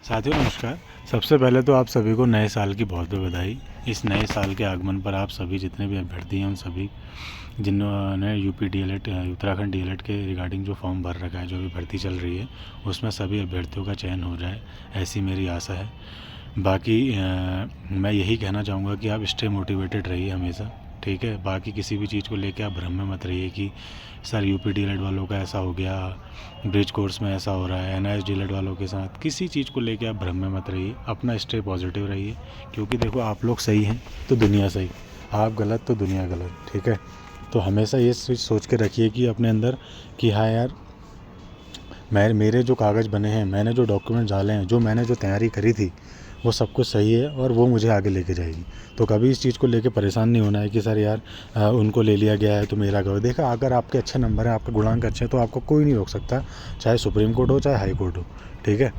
साथियों नमस्कार। सबसे पहले तो आप सभी को नए साल की बहुत बहुत बधाई। इस नए साल के आगमन पर आप सभी जितने भी अभ्यर्थी हैं उन सभी जिन्होंने यूपी डीएलएड उत्तराखंड डीएलएड के रिगार्डिंग जो फॉर्म भर रखा है, जो भी भर्ती चल रही है, उसमें सभी अभ्यर्थियों का चयन हो जाए, ऐसी मेरी आशा है। बाकी मैं यही कहना चाहूँगा कि आप स्टे मोटिवेटेड रहिए हमेशा, ठीक है। बाकी किसी भी चीज़ को लेके आप भ्रम में मत रहिए कि सर यूपी डीएलएड वालों का ऐसा हो गया, ब्रिज कोर्स में ऐसा हो रहा है, एनआईएस डीएलएड वालों के साथ। किसी चीज़ को लेके आप भ्रम में मत रहिए, अपना स्टे पॉजिटिव रहिए, क्योंकि देखो आप लोग सही हैं तो दुनिया सही, आप गलत तो दुनिया गलत, ठीक है। तो हमेशा ये सोच के रखिए कि अपने अंदर कि हाँ यार, मेरे जो कागज़ बने हैं, मैंने जो डॉक्यूमेंट डाले हैं, जो मैंने जो तैयारी करी थी, वो सब कुछ सही है और वो मुझे आगे लेके जाएगी। तो कभी इस चीज़ को लेके परेशान नहीं होना है कि सर यार उनको ले लिया गया है तो मेरा क्या हो। देखा, अगर आपके अच्छे नंबर हैं, आपके गुणांक अच्छे हैं, तो आपको कोई नहीं रोक सकता, चाहे सुप्रीम कोर्ट हो चाहे हाई कोर्ट हो, ठीक है।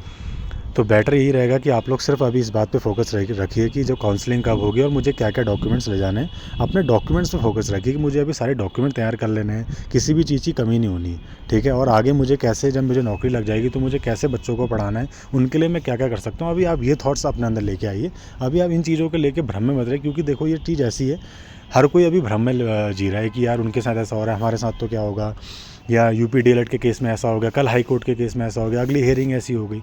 तो बेटर यही रहेगा कि आप लोग सिर्फ अभी इस बात पे फोकस रखिए कि जो काउंसलिंग कब होगी और मुझे क्या क्या डॉक्यूमेंट्स ले जाने हैं। अपने डॉक्यूमेंट्स पे फोकस रखिए कि मुझे अभी सारे डॉक्यूमेंट तैयार कर लेने हैं, किसी भी चीज़ की कमी नहीं होनी है, ठीक है। और आगे मुझे कैसे, जब मुझे नौकरी लग जाएगी तो मुझे कैसे बच्चों को पढ़ाना है, उनके लिए मैं क्या क्या कर सकता हूँ। अभी आप ये थॉट्स अपने अंदर लेके आइए। अभी आप इन चीज़ों को लेकर भ्रम में मत रहे, क्योंकि देखो ये चीज़ ऐसी है, हर कोई अभी भ्रम में जी रहा है कि यार उनके साथ ऐसा हो रहा है, हमारे साथ तो क्या होगा, या यूपी डीएलएड के केस में ऐसा हो गया, कल हाई कोर्ट के केस में ऐसा हो गया, अगली हियरिंग ऐसी हो गई।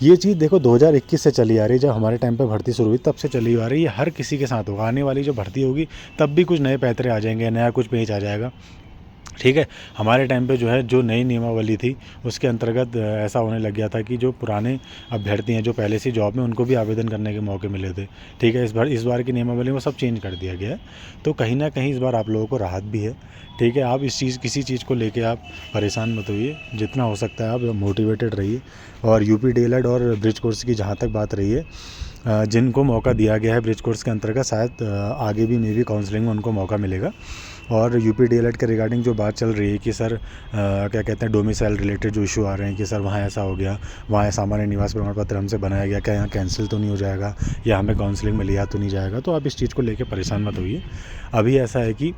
ये चीज़ देखो 2021 से चली आ रही है, जब हमारे टाइम पे भर्ती शुरू हुई तब से चली आ रही है। हर किसी के साथ होगा, आने वाली जो भर्ती होगी तब भी कुछ नए पैतरे आ जाएंगे, नया कुछ पेज आ जाएगा, ठीक है। हमारे टाइम पे जो है, जो नई नियमावली थी उसके अंतर्गत ऐसा होने लग गया था कि जो पुराने अभ्यर्थी हैं, जो पहले से जॉब में, उनको भी आवेदन करने के मौके मिले थे, ठीक है। इस बार की नियमावली में सब चेंज कर दिया गया है, तो कहीं ना कहीं इस बार आप लोगों को राहत भी है, ठीक है। आप किसी चीज़ को लेके आप परेशान मत होइए, जितना हो सकता है आप मोटिवेटेड रहिए। और यूपी डीएलएड और ब्रिज कोर्स की जहाँ तक बात रही है, जिनको मौका दिया गया है ब्रिज कोर्स के अंतर्गत, शायद आगे भी मे बी काउंसलिंग में उनको मौका मिलेगा। और यूपी डीएलएड के रिगार्डिंग जो बात चल रही है कि सर क्या कहते हैं, डोमिसाइल रिलेटेड जो इशू आ रहे हैं कि सर वहाँ ऐसा हो गया, वहाँ सामान्य निवास प्रमाण पत्र हमसे बनाया गया, क्या यहाँ कैंसिल तो नहीं हो जाएगा, या हमें काउंसलिंग में लिया तो नहीं जाएगा। तो आप इस चीज़ को लेकर परेशान मत होइए। अभी ऐसा है कि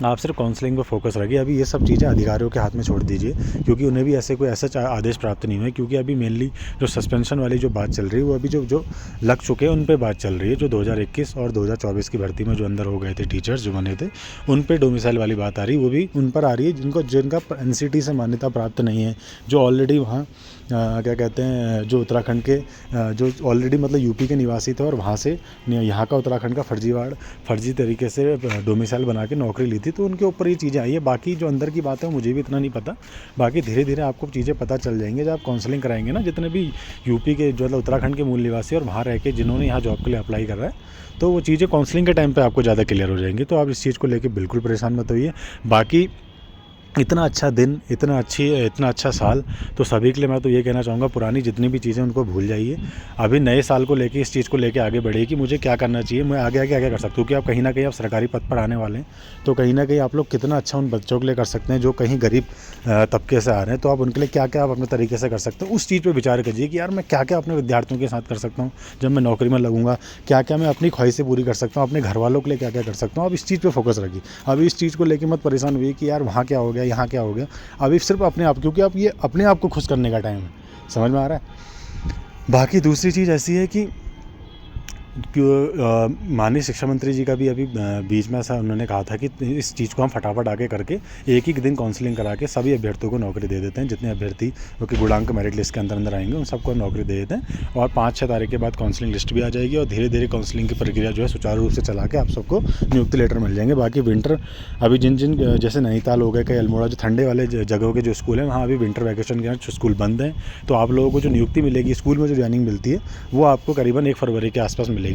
आप सिर्फ काउंसलिंग पे फोकस रखिए। अभी ये सब चीज़ें अधिकारियों के हाथ में छोड़ दीजिए, क्योंकि उन्हें भी ऐसे कोई ऐसा आदेश प्राप्त नहीं हुआ है। क्योंकि अभी मेनली जो सस्पेंशन वाली जो बात चल रही है, वो अभी जो लग चुके हैं उन पे बात चल रही है। जो 2021 और 2024 की भर्ती में जो अंदर हो गए थे टीचर्स जो बने थे, उन पे डोमिसाइल वाली बात आ रही है, वो भी उन पर आ रही है जिनका एनसीटी से मान्यता प्राप्त नहीं है, जो ऑलरेडी वहाँ क्या कहते हैं, जो उत्तराखंड के जो ऑलरेडी मतलब यूपी के निवासी थे और वहाँ से यहाँ का उत्तराखंड का फर्जी तरीके से डोमिसाइल बना के नौकरी ली थी, तो उनके ऊपर ये चीज़ें आई है। बाकी जो अंदर की बात है मुझे भी इतना नहीं पता, बाकी धीरे धीरे आपको चीज़ें पता चल जाएंगे जब आप काउंसलिंग कराएंगे ना। जितने भी यूपी के जो उत्तराखंड के मूल निवासी और वहाँ रह के जिन्होंने यहाँ जॉब के लिए अप्लाई कर रहा है, तो वो चीज़ें काउंसलिंग के टाइम पर आपको ज़्यादा क्लियर हो जाएंगी। तो आप इस चीज़ को लेकर बिल्कुल परेशान मत होइए। बाकी इतना अच्छा दिन, इतना अच्छा साल, तो सभी के लिए मैं तो ये कहना चाहूँगा, पुरानी जितनी भी चीज़ें उनको भूल जाइए। अभी नए साल को लेके इस चीज़ को लेके आगे बढ़िए कि मुझे क्या करना चाहिए, मैं आगे आगे क्या कर सकता हूँ। कि आप कहीं ना कहीं आप सरकारी पद पर आने वाले हैं, तो कहीं ना कहीं आप लोग कितना अच्छा उन बच्चों के लिए कर सकते हैं जो कहीं गरीब तबके से आ रहे हैं। तो आप उनके लिए क्या क्या आप अपने तरीके से कर सकते हो, उस चीज़ पर विचार कीजिए कि यार मैं क्या क्या अपने विद्यार्थियों के साथ कर सकता हूँ जब मैं नौकरी में लगूंगा, क्या क्या मैं अपनी ख्वाहिशें पूरी कर सकता हूँ, अपने घर वालों के लिए क्या क्या कर सकता हूँ। आप इस चीज़ पर फोकस रखिए। अभी इस चीज़ को लेकर मत परेशान हुई कि यार वहाँ क्या हो गया, यहाँ क्या हो गया। अभी सिर्फ अपने आप, क्योंकि आप ये अपने आप को खुश करने का टाइम है, समझ में आ रहा है। बाकी दूसरी चीज़ ऐसी है कि माननीय शिक्षा मंत्री जी का भी अभी बीच में ऐसा उन्होंने कहा था कि इस चीज़ को हम फटाफट आगे करके एक ही दिन काउंसलिंग करा के सभी अभ्यर्थियों को नौकरी दे देते हैं। जितने अभ्यर्थी जो कि गुणांक मेरिट लिस्ट के अंदर आएंगे उन सबको नौकरी दे देते हैं, और 5-6 तारीख के बाद काउंसलिंग लिस्ट भी आ जाएगी, और धीरे धीरे काउंसलिंग की प्रक्रिया जो है सुचारू रूप से चला के आप सबको नियुक्ति लेटर मिल जाएंगे। बाकी विंटर अभी जिन जैसे नैनीताल हो गए, कई अल्मोड़ा, जो ठंडे वाले जगहों के जो स्कूल हैं, वहाँ अभी विंटर वैकेशन के स्कूल बंद हैं। तो आप लोगों को जो नियुक्ति मिलेगी, स्कूल में जो ज्वाइनिंग मिलती है, वो आपको करीबन 1 फरवरी के आसपास मिलेगी,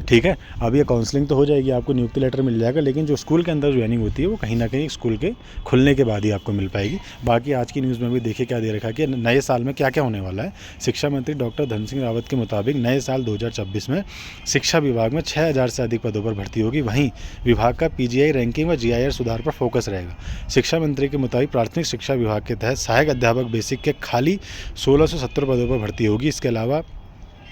ठीक है। अब ये काउंसलिंग तो हो जाएगी, आपको नियुक्ति लेटर मिल जाएगा, लेकिन जो स्कूल के अंदर ज्वाइनिंग होती है वो कहीं ना कहीं स्कूल के खुलने के बाद ही आपको मिल पाएगी। बाकी आज की न्यूज़ में भी देखिए क्या दे रखा है कि नए साल में क्या क्या होने वाला है। शिक्षा मंत्री डॉक्टर धन सिंह रावत के मुताबिक नए साल 2026 में शिक्षा विभाग में 6000 से अधिक पदों पर भर्ती होगी। वहीं विभाग का पीजीआई रैंकिंग व जीआईआर सुधार पर फोकस रहेगा। शिक्षा मंत्री के मुताबिक प्राथमिक शिक्षा विभाग के तहत सहायक अध्यापक बेसिक के खाली 1670 पदों पर भर्ती होगी। इसके अलावा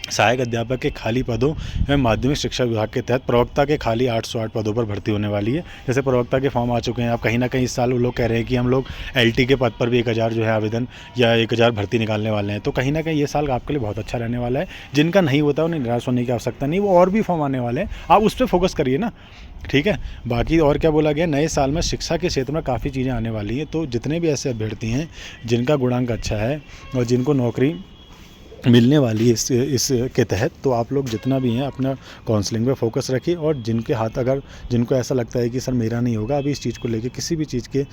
सहायक अध्यापक के खाली पदों एवं माध्यमिक शिक्षा विभाग के तहत प्रवक्ता के खाली 808 पदों पर भर्ती होने वाली है। जैसे प्रवक्ता के फॉर्म आ चुके हैं, अब कहीं ना कहीं इस साल वो लोग कह रहे हैं कि हम लोग एलटी के पद पर भी 1000 जो है आवेदन या 1000 भर्ती निकालने वाले हैं। तो कहीं ना कहीं ये साल आपके लिए बहुत अच्छा रहने वाला है। जिनका नहीं होता उन्हें निराश होने की आवश्यकता नहीं, वो और भी फॉर्म आने वाले हैं, आप उस पर फोकस करिए ना, ठीक है। बाकी और क्या बोला गया, नए साल में शिक्षा के क्षेत्र में काफ़ी चीज़ें आने वाली हैं। तो जितने भी ऐसे अभ्यर्थी हैं जिनका गुणांक अच्छा है और जिनको नौकरी मिलने वाली है इस के तहत, तो आप लोग जितना भी हैं अपना काउंसलिंग पे फोकस रखिए। और जिनके हाथ अगर जिनको ऐसा लगता है कि सर मेरा नहीं होगा, अभी इस चीज़ को लेके किसी भी चीज़ के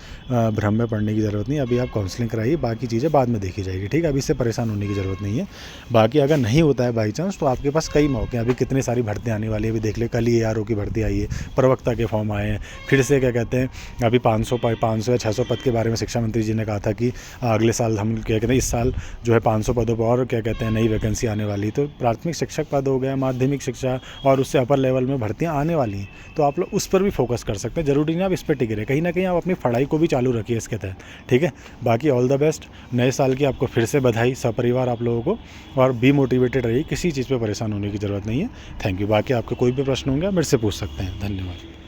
भ्रम में पड़ने की ज़रूरत नहीं। अभी आप काउंसलिंग कराइए, बाकी चीज़ें बाद में देखी जाएगी, ठीक है। अभी इससे परेशान होने की ज़रूरत नहीं है। बाकी अगर नहीं होता है बाई चांस, तो आपके पास कई मौके हैं। अभी कितनी सारी भर्तियाँ आने वाली है, अभी देख ले, कल ही ARO की भर्ती आई है, प्रवक्ता के फॉर्म आए हैं, फिर से क्या कहते हैं अभी 500 या 600 पद के बारे में शिक्षा मंत्री जी ने कहा था कि अगले साल हम क्या कहते हैं इस साल जो है 500 पदों पर और क्या कहते हैं नई वैकेंसी आने वाली। तो प्राथमिक शिक्षक पद हो गया, माध्यमिक शिक्षा और उससे अपर लेवल में भर्तियां आने वाली हैं। तो आप लोग उस पर भी फोकस कर सकते हैं, जरूरी नहीं आप इस पर टिके रहे, कहीं ना कहीं आप अपनी पढ़ाई को भी चालू रखिए इसके तहत, ठीक है। बाकी ऑल द बेस्ट, नए साल की आपको फिर से बधाई सपरिवार आप लोगों को, और बी मोटिवेटेड रहिए, किसी चीज़ पर परेशान होने की ज़रूरत नहीं है। Thank you. बाकी आपके कोई भी प्रश्न होंगे मेरे से पूछ सकते हैं। धन्यवाद।